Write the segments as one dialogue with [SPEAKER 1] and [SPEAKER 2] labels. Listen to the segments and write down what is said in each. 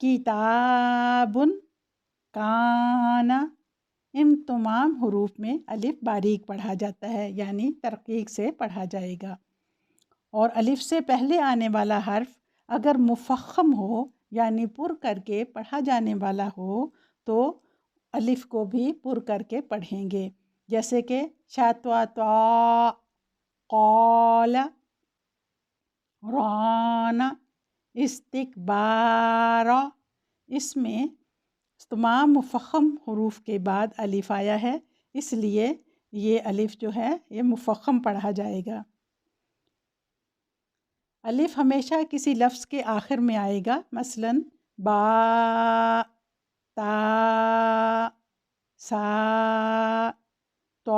[SPEAKER 1] کتابن، کانا، ان تمام حروف میں الف باریک پڑھا جاتا ہے، یعنی ترقیق سے پڑھا جائے گا۔ اور الف سے پہلے آنے والا حرف اگر مفخم ہو یعنی پر کر کے پڑھا جانے والا ہو تو الف کو بھی پر کر کے پڑھیں گے، جیسے کہ شاتوا، قال، رانا، استکبار۔ اس میں تمام مفخم حروف کے بعد الف آیا ہے، اس لیے یہ الف جو ہے یہ مفخم پڑھا جائے گا۔ الف ہمیشہ کسی لفظ کے آخر میں آئے گا، مثلاً با، تا، سا، تو،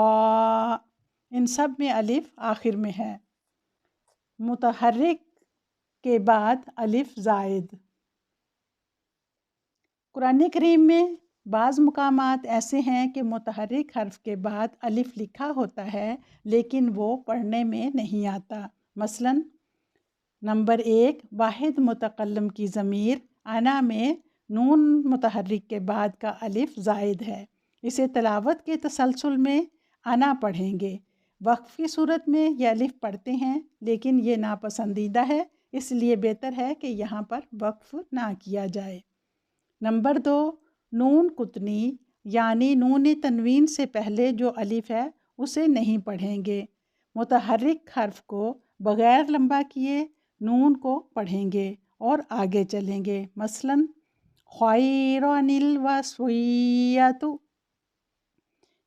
[SPEAKER 1] ان سب میں الف آخر میں ہے۔ متحرک کے بعد الف زائد۔ قرآن کریم میں بعض مقامات ایسے ہیں کہ متحرک حرف کے بعد الف لکھا ہوتا ہے لیکن وہ پڑھنے میں نہیں آتا، مثلاً نمبر 1 واحد متکلم کی ضمیر انا میں نون متحرک کے بعد کا الف زائد ہے، اسے تلاوت کے تسلسل میں انا پڑھیں گے۔ وقف کی صورت میں یہ الف پڑھتے ہیں لیکن یہ ناپسندیدہ ہے، اس لیے بہتر ہے کہ یہاں پر وقف نہ کیا جائے۔ نمبر 2 نون قطنی یعنی نون تنوین سے پہلے جو الف ہے اسے نہیں پڑھیں گے، متحرک حرف کو بغیر لمبا کیے نون کو پڑھیں گے اور آگے چلیں گے، مثلاً خیرن الوصیۃ۔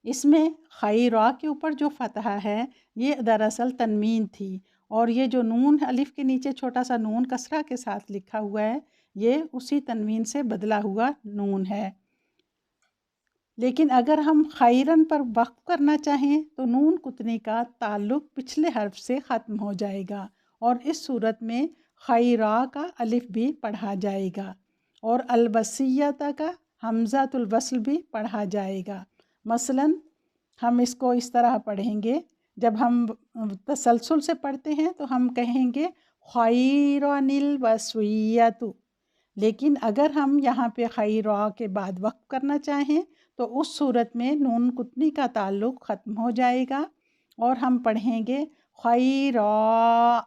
[SPEAKER 1] اس میں خیرا کے اوپر جو فتحہ ہے یہ دراصل تنوین تھی، اور یہ جو نون الف کے نیچے چھوٹا سا نون کسرہ کے ساتھ لکھا ہوا ہے یہ اسی تنوین سے بدلا ہوا نون ہے۔ لیکن اگر ہم خیرن پر وقف کرنا چاہیں تو نون قطنی کا تعلق پچھلے حرف سے ختم ہو جائے گا، اور اس صورت میں خیرا کا الف بھی پڑھا جائے گا اور الوصیۃ کا حمزۃ الوصل بھی پڑھا جائے گا۔ مثلاً ہم اس کو اس طرح پڑھیں گے، جب ہم تسلسل سے پڑھتے ہیں تو ہم کہیں گے خیرن الوصیۃ، لیکن اگر ہم یہاں پہ خیرا کے بعد وقف کرنا چاہیں تو اس صورت میں نون قطنی کا تعلق ختم ہو جائے گا اور ہم پڑھیں گے خیرا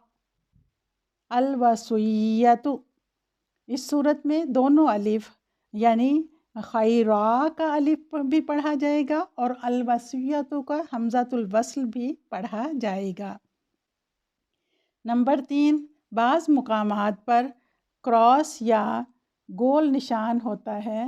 [SPEAKER 1] الوصیۃ۔ اس صورت میں دونوں الف یعنی خیرا کا الف بھی پڑھا جائے گا اور الوصیۃ کا حمزۃ الوصل بھی پڑھا جائے گا۔ نمبر 3 بعض مقامات پر کراس یا گول نشان ہوتا ہے،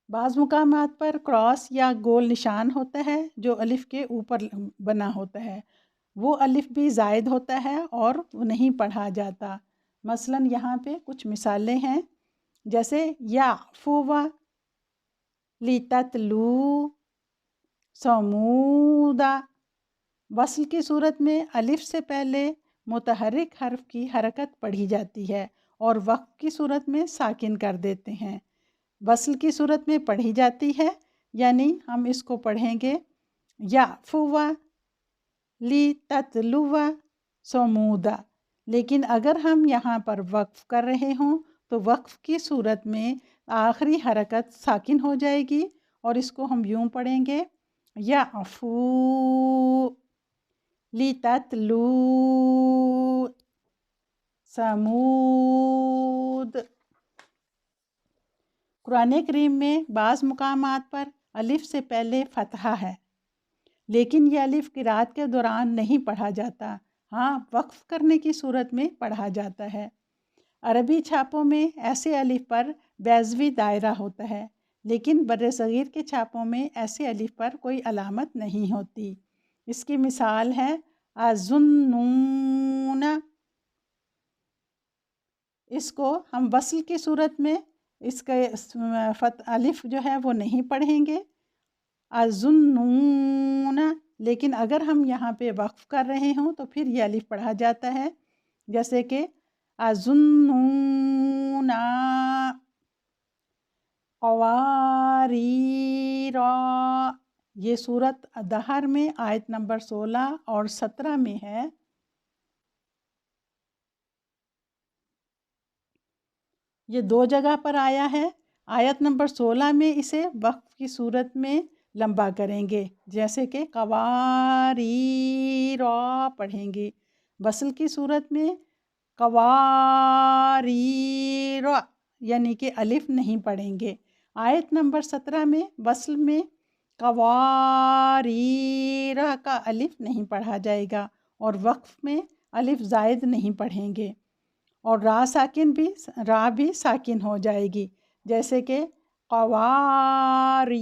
[SPEAKER 1] بعض مقامات پر کراس یا گول نشان ہوتا ہے جو الف کے اوپر بنا ہوتا ہے، وہ الف بھی زائد ہوتا ہے اور وہ نہیں پڑھا جاتا۔ مثلاً یہاں پہ کچھ مثالیں ہیں، جیسے یعفو، لتتلو، سمود۔ وصل کی صورت میں الف سے پہلے متحرک حرف کی حرکت پڑھی جاتی ہے اور وقف کی صورت میں ساکن کر دیتے ہیں۔ وصل کی صورت میں پڑھی جاتی ہے، یعنی ہم اس کو پڑھیں گے یعفو، لتتلو، سمود۔ لیکن اگر ہم یہاں پر وقف کر رہے ہوں تو وقف کی صورت میں آخری حرکت ساکن ہو جائے گی اور اس کو ہم یوں پڑھیں گے یعفو، لتتلو، سمود۔ قرآن کریم میں بعض مقامات پر الف سے پہلے فتحہ ہے، لیکن یہ الف قرات کے دوران نہیں پڑھا جاتا، ہاں وقف کرنے کی صورت میں پڑھا جاتا ہے۔ عربی چھاپوں میں ایسے الف پر بیضوی دائرہ ہوتا ہے، لیکن بر صغیر کے چھاپوں میں ایسے الف پر کوئی علامت نہیں ہوتی۔ اس کی مثال ہے اظنون۔ اس کو ہم وصل کی صورت میں اس کا الف جو ہے وہ نہیں پڑھیں گے اظنون، لیکن اگر ہم یہاں پہ وقف کر رہے ہوں تو پھر یہ الف پڑھا جاتا ہے، جیسے کہ اظنون قواریرا۔ یہ سورۃ دہر میں آیت نمبر 16 اور 17 میں ہے۔ یہ 2 جگہ پر آیا ہے۔ آیت نمبر 16 میں اسے وقف کی صورت میں لمبا کریں گے، جیسے کہ قواری را پڑھیں گے۔ وصل کی صورت میں قواری را یعنی کہ الف نہیں پڑھیں گے۔ آیت نمبر 17 میں وصل میں قواری را کا الف نہیں پڑھا جائے گا، اور وقف میں الف زائد نہیں پڑھیں گے، اور را بھی ساکن ہو جائے گی، جیسے کہ قواریر۔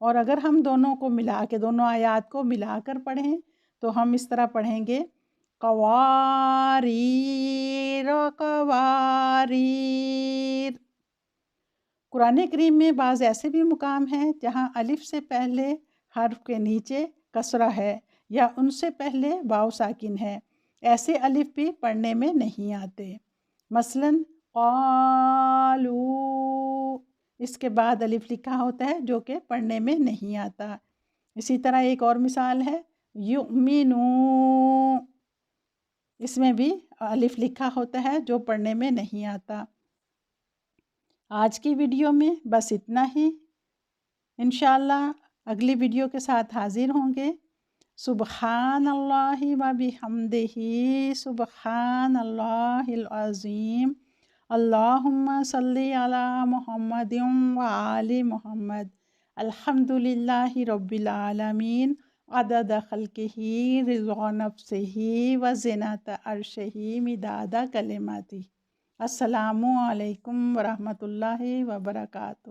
[SPEAKER 1] اور اگر ہم دونوں کو ملا کے، دونوں آیات کو ملا کر پڑھیں تو ہم اس طرح پڑھیں گے قواریر قواریر۔ قرآن کریم میں بعض ایسے بھی مقام ہیں جہاں الف سے پہلے حرف کے نیچے کسرہ ہے یا ان سے پہلے واو ساکن ہے، ایسے الف بھی پڑھنے میں نہیں آتے۔ مثلاً قالو، اس کے بعد الف لکھا ہوتا ہے جو کہ پڑھنے میں نہیں آتا۔ اسی طرح ایک اور مثال ہے یؤمنو، اس میں بھی الف لکھا ہوتا ہے جو پڑھنے میں نہیں آتا۔ آج کی ویڈیو میں بس اتنا ہی، انشاءاللہ اگلی ویڈیو کے ساتھ حاضر ہوں گے۔ سبحان اللہ و بحمدہ، سبحان اللہ العظیم، اللہم صلی علی محمد و آل محمد، الحمدللہ رب العالمین، عدد خلقہ، رضا نفسہ، و زینت عرشہ، مداد کلماتہ۔ السلام علیکم ورحمۃ اللہ وبرکاتہ۔